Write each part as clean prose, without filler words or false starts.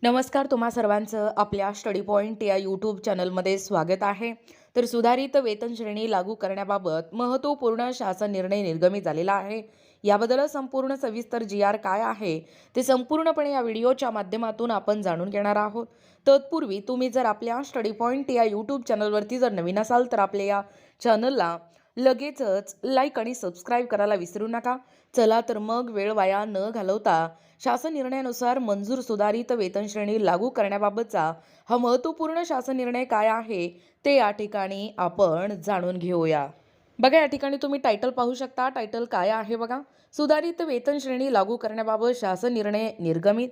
नमस्कार, तुम्हा सर्वांचं आपल्या स्टडी पॉइंट या यूट्यूब चॅनलमध्ये स्वागत आहे. तर सुधारित वेतन श्रेणी लागू करण्याबाबत महत्त्वपूर्ण शासन निर्णय निर्गमित झालेला आहे. याबद्दल संपूर्ण सविस्तर जी काय आहे ते संपूर्णपणे या व्हिडिओच्या माध्यमातून आपण जाणून घेणार आहोत. तत्पूर्वी तुम्ही जर आपल्या स्टडी पॉइंट या यूट्यूब चॅनलवरती जर नवीन असाल तर आपल्या या चॅनलला लगेचच लाईक आणि सबस्क्राईब करायला विसरू नका. चला तर मग वेळ वाया न घालवता शासन निर्णयानुसार मंजूर सुधारित वेतन श्रेणी लागू करण्याबाबतचा हा महत्त्वपूर्ण शासन निर्णय काय आहे ते या ठिकाणी आपण जाणून घेऊया. बघा, या ठिकाणी तुम्ही टायटल पाहू शकता. टायटल काय आहे बघा, सुधारित वेतन श्रेणी लागू करण्याबाबत शासन निर्णय निर्गमित.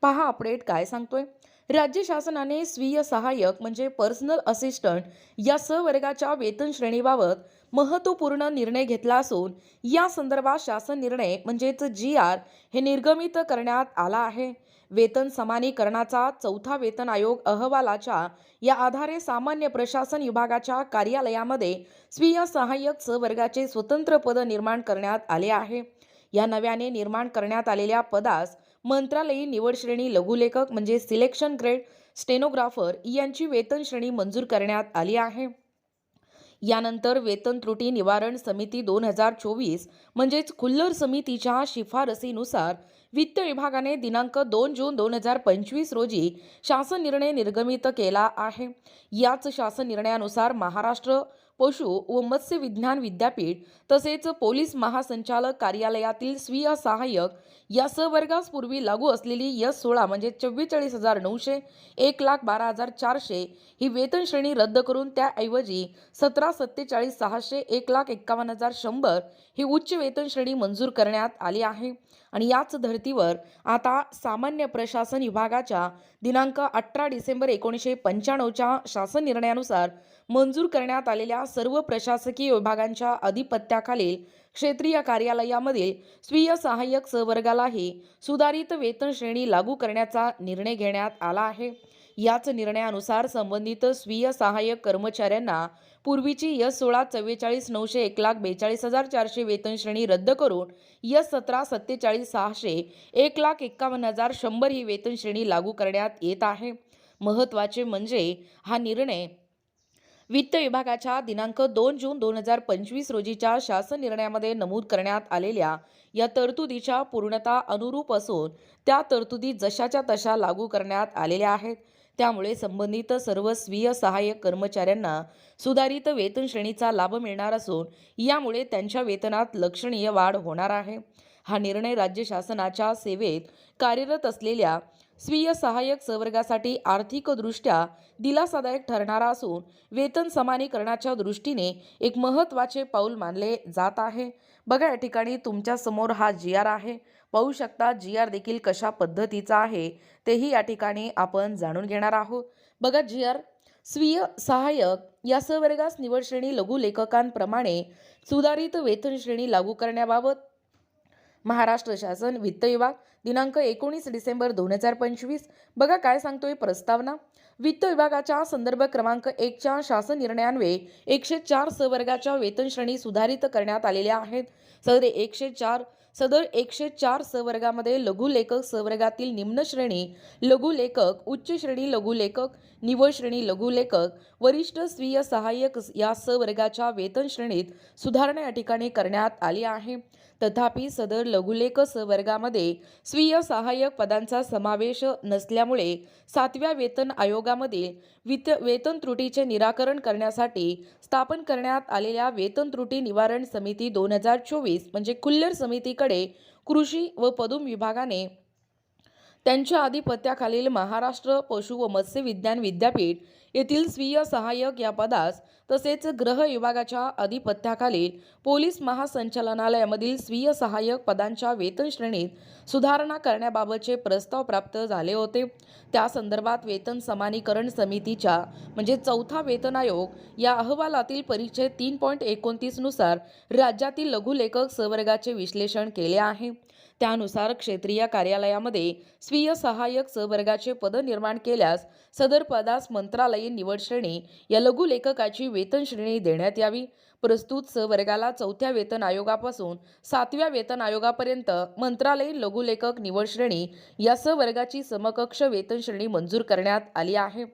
पहा अपडेट काय सांगतोय. राज्य शासनाने स्वीय सहाय्यक म्हणजे पर्सनल असिस्टंट या सहवर्गाच्या वेतन श्रेणीबाबत महत्त्वपूर्ण निर्णय घेतला असून या संदर्भात शासन निर्णय म्हणजेच जी हे निर्गमित करण्यात आला आहे. वेतन समानीकरणाचा चौथा वेतन आयोग अहवालाच्या या आधारे सामान्य प्रशासन विभागाच्या कार्यालयामध्ये स्वीय सहाय्यक सहवर्गाचे स्वतंत्र पद निर्माण करण्यात आले आहे. या नव्याने निर्माण करण्यात आलेल्या पदास मंत्रालयीन निवड श्रेणी लघुलेखक म्हणजे सिलेक्शन ग्रेड स्टेनोग्राफर यांची वेतन श्रेणी मंजूर करण्यात आली आहे. यानंतर वेतन त्रुटी निवारण समिती 2024 म्हणजेच खुल्लर समितीच्या शिफारसीनुसार वित्त विभागाने दिनांक 2 जून 2025 रोजी शासन निर्णय निर्गमित केला आहे. याच शासन निर्णयानुसार महाराष्ट्र पशु व मत्स्य विज्ञान विद्यापीठ तसेच पोलीस महासंचालक कार्यालयातील स्वीय सहाय्यक या सहवर्गास पूर्वी लागू असलेली S16 म्हणजे 44,900, 1,12,400 ही वेतन श्रेणी रद्द करून त्याऐवजी 17,47,600, 1,51,100 ही उच्च वेतन श्रेणी मंजूर करण्यात आली आहे. आणि याच धर्तीवर आता सामान्य प्रशासन विभागाच्या दिनांक 18 डिसेंबर 1995च्या शासन निर्णयानुसार मंजूर करण्यात आलेल्या सर्व प्रशासकीय विभागांच्या अधिपत्याखालील क्षेत्रीय कार्यालयामधील स्वीय सहाय्यक सहवर्गालाही सुधारित वेतन श्रेणी लागू करण्याचा निर्णय घेण्यात आला आहे. याच निर्णयानुसार संबंधित स्वीय सहाय्यक कर्मचाऱ्यांना पूर्वीची S16 44,900, 1,42,400 वेतन श्रेणी रद्द करून S17 47,600, 1,51,100 ही वेतन श्रेणी लागू करण्यात येत आहे. महत्त्वाचे म्हणजे हा निर्णय वित्त विभागाच्या दिनांक 2 जून 2025 रोजीच्या शासन निर्णयामध्ये नमूद करण्यात आलेल्या या तरतुदीच्या पूर्णता अनुरूप असून त्या तरतुदी जशाच्या तशा लागू करण्यात आलेल्या आहेत. त्यामुळे संबंधित सर्व स्वीय सहाय्यक कर्मचाऱ्यांना सुधारित वेतन श्रेणीचा लाभ मिळणार असून यामुळे त्यांच्या वेतनात लक्षणीय वाढ होणार आहे. हा निर्णय राज्य शासनाच्या सेवेत कार्यरत असलेल्या स्वीय सहाय्यक सहवर्गासाठी आर्थिकदृष्ट्या दिलासादायक ठरणारा असून वेतन समानीकरणाच्या दृष्टीने एक महत्त्वाचे पाऊल मानले जात आहे. बघा, या ठिकाणी तुमच्या समोर हा GR आहे. पाहू शकता GR देखील कशा पद्धतीचा आहे तेही या ठिकाणी आपण जाणून घेणार आहोत. बघा, GR स्वीय सहाय्यक या सहवर्गास निवड श्रेणी लघुलेखकांप्रमाणे सुधारित वेतन श्रेणी लागू करण्याबाबत महाराष्ट्र शासन वित्त विभाग दिनांक 19 डिसेंबर 2025. बघा काय सांगतोय प्रस्तावना. वित्त विभागाच्या संदर्भ क्रमांक 1च्या शासन निर्णयान्वये 104 सहवर्गाच्या वेतन श्रेणी सुधारित करण्यात आलेल्या आहेत. सदर 104 सहवर्गामध्ये लघुलेखक सहवर्गातील निम्न श्रेणी लघुलेखक, उच्च श्रेणी लघुलेखक, निवड श्रेणी लघुलेखक, वरिष्ठ स्वीय सहाय्यक या सहवर्गाच्या वेतन श्रेणीत सुधारणा या ठिकाणी करण्यात आली आहे. तथापि सदर लघुलेख सहवर्गामध्ये स्वीय सहाय्यक पदांचा समावेश नसल्यामुळे 7व्या वेतन आयोगामध्ये वेतन त्रुटीचे निराकरण करण्यासाठी स्थापन करण्यात आलेल्या वेतन त्रुटी निवारण समिती 2024 म्हणजे खुल्लर समितीकडे कृषी व पदुम विभागाने त्यांच्या आधिपत्याखालील महाराष्ट्र पशु व मत्स्य विज्ञान विद्यापीठ येथील स्वीय सहाय्यक या पदास तसेच गृह विभागाच्या अधिपत्याखालील पोलीस महासंचालनालयामधील स्वीय सहाय्यक पदांच्या वेतन श्रेणीत सुधारणा करण्याबाबतचे प्रस्ताव प्राप्त झाले होते. त्या संदर्भात वेतन समानीकरण समितीच्या म्हणजे चौथा वेतन आयोग या अहवालातील परिच्छेद 3.29 नुसार राज्यातील लघुलेखक सहवर्गाचे विश्लेषण केले आहे. त्यानुसार क्षेत्रीय कार्यालयामध्ये स्वीय सहाय्यक सहवर्गाचे पद निर्माण केल्यास सदर पदास मंत्रालयीन निवड श्रेणी या लघुलेखकाची वेतन श्रेणी देण्यात यावी. प्रस्तुत सहवर्गाला 4थ्या वेतन आयोगापासून 7व्या वेतन आयोगापर्यंत मंत्रालयीन लघुलेखक निवड श्रेणी या सहवर्गाची समकक्ष वेतन श्रेणी मंजूर करण्यात आली आहे.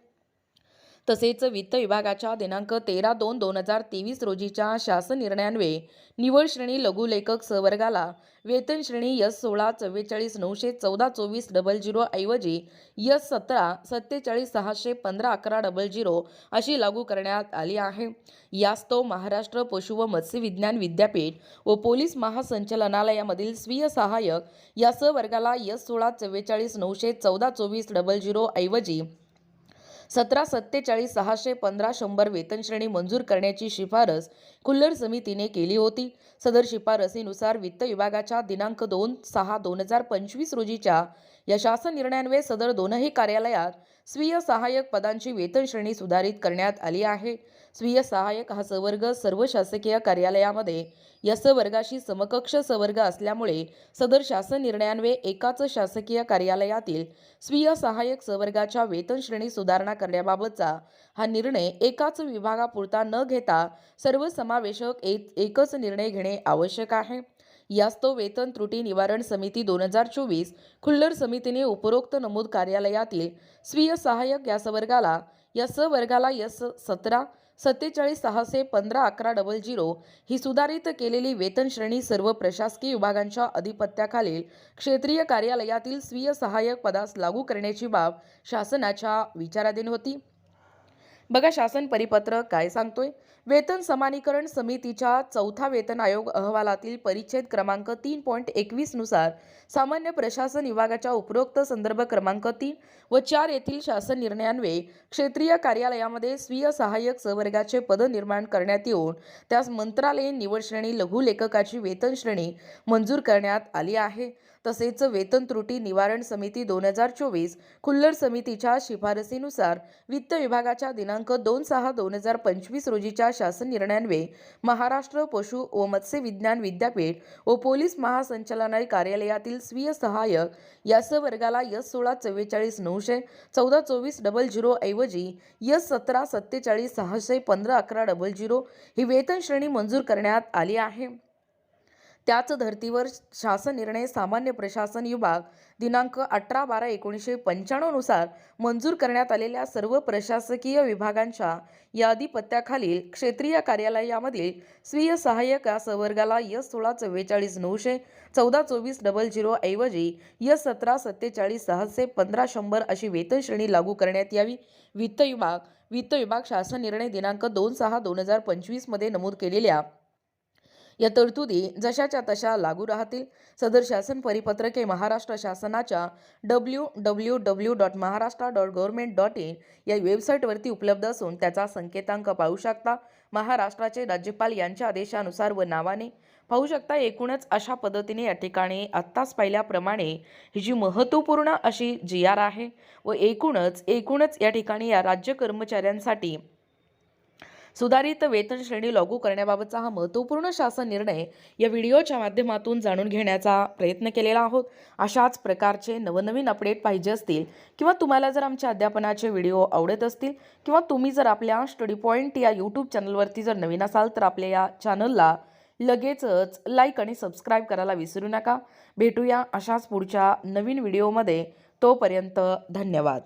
तसेच वित्त विभागाच्या दिनांक 13/2/2023 रोजीच्या शासन निर्णयान्वये निवड श्रेणी लघुलेखक सहवर्गाला वेतन श्रेणी S16 44,914,24,00 ऐवजी S17 47,615,11,00 अशी लागू करण्यात आली आहे. यास्तव महाराष्ट्र पशु व मत्स्य विज्ञान विद्यापीठ व पोलीस महासंचालनालयामधील स्वीय सहाय्यक या सहवर्गाला S16 44,914,24,00 ऐवजी 17,47,615,100 वेतन श्रेणी मंजूर करण्याची शिफारस खुल्लर समितीने केली होती. सदर शिफारसीनुसार वित्त विभागाच्या दिनांक 2/6/2025 रोजीच्या या शासन निर्णयान्वये सदर दोनही कार्यालयात स्वीय सहाय्यक पदांची वेतन श्रेणी सुधारित करण्यात आली आहे. स्वीय सहाय्यक हा सहवर्ग सर्व शासकीय कार्यालयामध्ये या सहवर्गाशी समकक्ष सहवर्ग असल्यामुळे सदर शासन निर्णयान्वये एकाच शासकीय कार्यालयातील स्वीय सहाय्यक सहवर्गाच्या वेतन श्रेणी सुधारणा करण्याबाबतचा हा निर्णय एकाच विभागापुरता न घेता सर्वसमावेशक एकच निर्णय घेणे आवश्यक आहे. यास्तव वेतन त्रुटी निवारण समिती 2024 खुल्लर समितीने उपरोक्त नमूद कार्यालयातील स्वीय सहाय्यक या सहवर्गाला S17 47,615,11,00 ही सुधारित केलेली वेतन श्रेणी सर्व प्रशासकीय विभागांच्या अधिपत्याखालील क्षेत्रीय कार्यालयातील स्वीय सहाय्यक पदास लागू करण्याची बाब शासनाच्या विचाराधीन होती. बघा शासन परिपत्रक काय सांगतोय. वेतन समानीकरण समितीच्या 4था वेतन आयोग अहवालातील परिच्छेद क्रमांक 3.21 नुसार सामान्य प्रशासन विभागाच्या उपरोक्त संदर्भ क्रमांक 3 व 4 येथील शासन निर्णयान्वये क्षेत्रीय कार्यालयामध्ये स्वीय सहाय्यक सहवर्गाचे पद निर्माण करण्यात येऊन त्यास मंत्रालयीन निवड श्रेणी लघुलेखकाची वेतन श्रेणी मंजूर करण्यात आली आहे. तसेच वेतन त्रुटी निवारण समिती 2024 खुल्लर समितीच्या शिफारसीनुसार वित्त विभागाच्या दिनांक 2/6/2025 रोजीच्या शासन निर्णयान्वये महाराष्ट्र पशु व मत्स्य विज्ञान विद्यापीठ व पोलीस महासंचालनालय कार्यालयातील स्वीय सहाय्यक या सहवर्गाला S16 44,914,24,00 ऐवजी S17 47,615,11,00 ही वेतन श्रेणी मंजूर करण्यात आली आहे. त्याच धर्तीवर शासन निर्णय सामान्य प्रशासन विभाग दिनांक 18/12/1995 नुसार मंजूर करण्यात आलेल्या सर्व प्रशासकीय विभागांच्या या अधिपत्याखालील क्षेत्रीय कार्यालयामधील स्वीय सहाय्यक या सहवर्गाला S16 44,914,24,00 ऐवजी S17 47,615,100 अशी वेतन श्रेणी लागू करण्यात यावी. वित्त विभाग शासन निर्णय दिनांक 2/6/2025 मध्ये नमूद केलेल्या या तरतुदी जशाच्या तशा लागू राहतील. सदर शासन परिपत्रक हे महाराष्ट्र शासनाच्या www.maharashtra.government.in या वेबसाईटवरती उपलब्ध असून त्याचा संकेतांक पाहू शकता. महाराष्ट्राचे राज्यपाल यांच्या आदेशानुसार व नावाने पाहू शकता. एकूणच अशा पद्धतीने या ठिकाणी आत्ताच पाहिल्याप्रमाणे ही जी महत्त्वपूर्ण अशी GR आहे व एकूणच या ठिकाणी या राज्य कर्मचाऱ्यांसाठी सुधारित वेतन श्रेणी लागू करण्याबाबतचा हा महत्त्वपूर्ण शासन निर्णय या व्हिडिओच्या माध्यमातून जाणून घेण्याचा प्रयत्न केलेला आहोत. अशाच प्रकारचे नवनवीन अपडेट पाहिजे असतील किंवा तुम्हाला जर आमच्या अध्यापनाचे व्हिडिओ आवडत असतील किंवा तुम्ही जर आपल्या स्टडी पॉईंट या यूट्यूब चॅनलवरती जर नवीन असाल तर आपल्या या चॅनलला लगेचच लाईक आणि सबस्क्राईब करायला विसरू नका. भेटूया अशाच पुढच्या नवीन व्हिडिओमध्ये. तोपर्यंत धन्यवाद.